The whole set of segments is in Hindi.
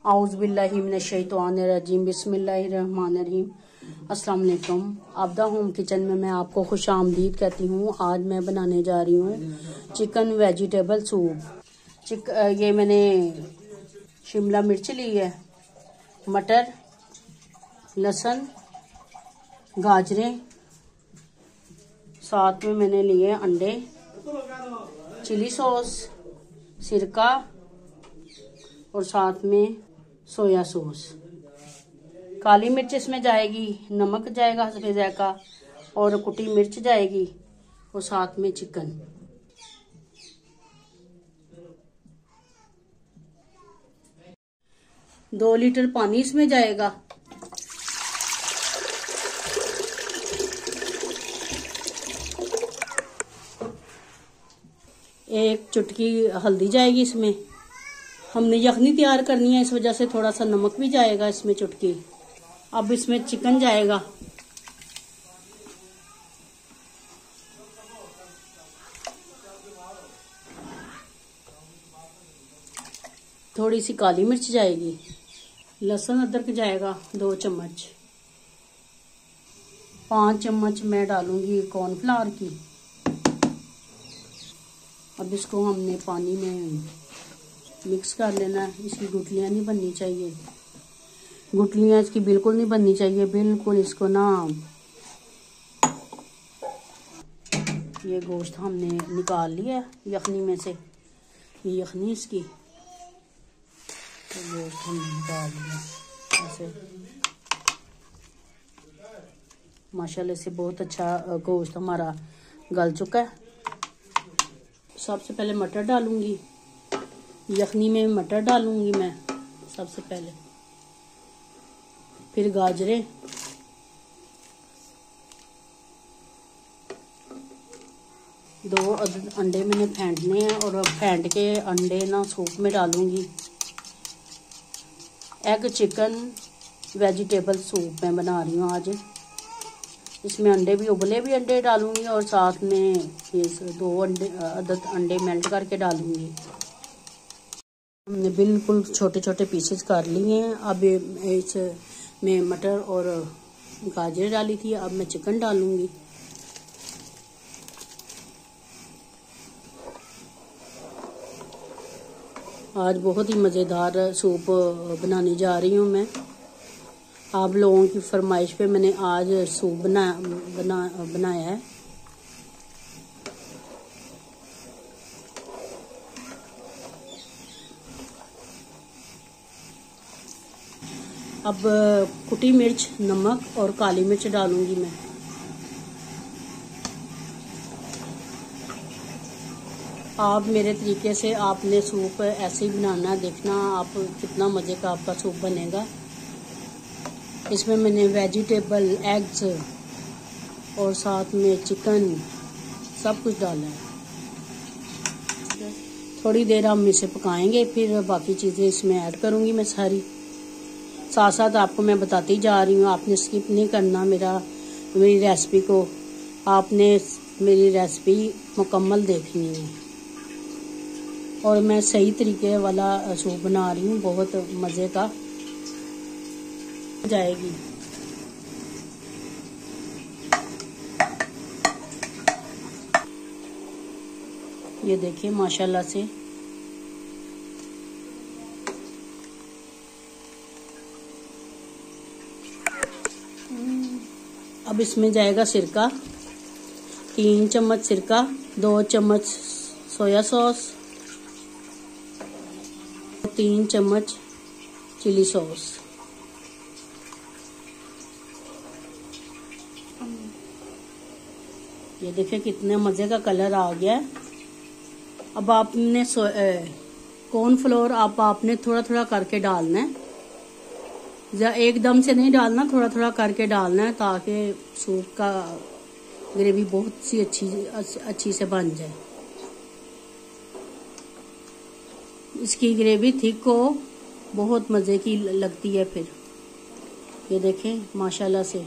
आउज़ुबिल्लाहि मिनश्शैतानिर्रजीम बिस्मिल्लाहिर्रहमानिर्रहीम। अस्सलाम वालेकुम। आबदा होम किचन में मैं आपको खुश आमदीद कहती हूँ। आज मैं बनाने जा रही हूँ चिकन वेजिटेबल सूप। ये मैंने शिमला मिर्च ली है, मटर, लहसुन, गाजरें, साथ में मैंने लिए अंडे, चिली सॉस, सिरका और साथ में सोया सॉस। काली मिर्च इसमें जाएगी, नमक जाएगा हस्बे ज़ायका और कुटी मिर्च जाएगी और साथ में चिकन। दो लीटर पानी इसमें जाएगा। एक चुटकी हल्दी जाएगी इसमें। हमने यखनी तैयार करनी है, इस वजह से थोड़ा सा नमक भी जाएगा इसमें चुटकी। अब इसमें चिकन जाएगा। थोड़ी सी काली मिर्च जाएगी। लहसुन अदरक जाएगा 2 चम्मच। 5 चम्मच मैं डालूंगी कॉर्नफ्लावर की। अब इसको हमने पानी में मिक्स कर लेना है। इसकी गुठलियाँ नहीं बननी चाहिए, गुठलियाँ इसकी बिल्कुल नहीं बननी चाहिए। बिल्कुल इसको ना, ये गोश्त हमने निकाल लिया यखनी में से, ये यखनी इसकी, तो गोश्त हमने निकाल लिया ऐसे। माशाल्लाह से बहुत अच्छा गोश्त हमारा गल चुका है। सबसे पहले मटर डालूंगी, यखनी में मटर डालूंगी मैं सबसे पहले, फिर गाजरें, दो अंडे मैंने फेंटने हैं और फेंट के अंडे ना सूप में डालूंगी। एग चिकन वेजिटेबल सूप मैं बना रही हूँ आज। इसमें अंडे भी, उबले भी अंडे डालूंगी और साथ में ये 2 अंडे मेल्ट करके डालूंगी। हमने बिल्कुल छोटे छोटे पीसेस कर लिए हैं। अब इसमें मटर और गाजर डाली थी, अब मैं चिकन डालूंगी। आज बहुत ही मज़ेदार सूप बनाने जा रही हूँ मैं। आप लोगों की फरमाइश पे मैंने आज सूप बनाया है। अब कुटी मिर्च, नमक और काली मिर्च डालूंगी मैं। आप मेरे तरीके से आपने सूप ऐसे ही बनाना, देखना आप कितना मज़े का आपका सूप बनेगा। इसमें मैंने वेजिटेबल, एग्स और साथ में चिकन सब कुछ डाला है। थोड़ी देर हम इसे पकाएंगे, फिर बाकी चीज़ें इसमें ऐड करूंगी मैं सारी। साथ साथ आपको मैं बताती जा रही हूँ, आपने स्किप नहीं करना मेरी रेसिपी को। आपने मेरी रेसिपी मुकम्मल देखनी है। और मैं सही तरीके वाला सूप बना रही हूँ, बहुत मज़े का जाएगी। ये देखिए माशाल्लाह से अब इसमें जाएगा सिरका, 3 चम्मच सिरका, 2 चम्मच सोया सॉस, 3 चम्मच चिली सॉस। ये देखिए कितने मज़े का कलर आ गया है। अब आपने कॉर्नफ्लोर आपने थोड़ा थोड़ा करके डालना है, या एकदम से नहीं डालना, थोड़ा थोड़ा करके डालना है, ताकि सूप का ग्रेवी बहुत सी अच्छी से बन जाए। इसकी ग्रेवी थिक हो, बहुत मज़े की लगती है फिर। ये देखें माशाल्लाह से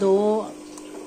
2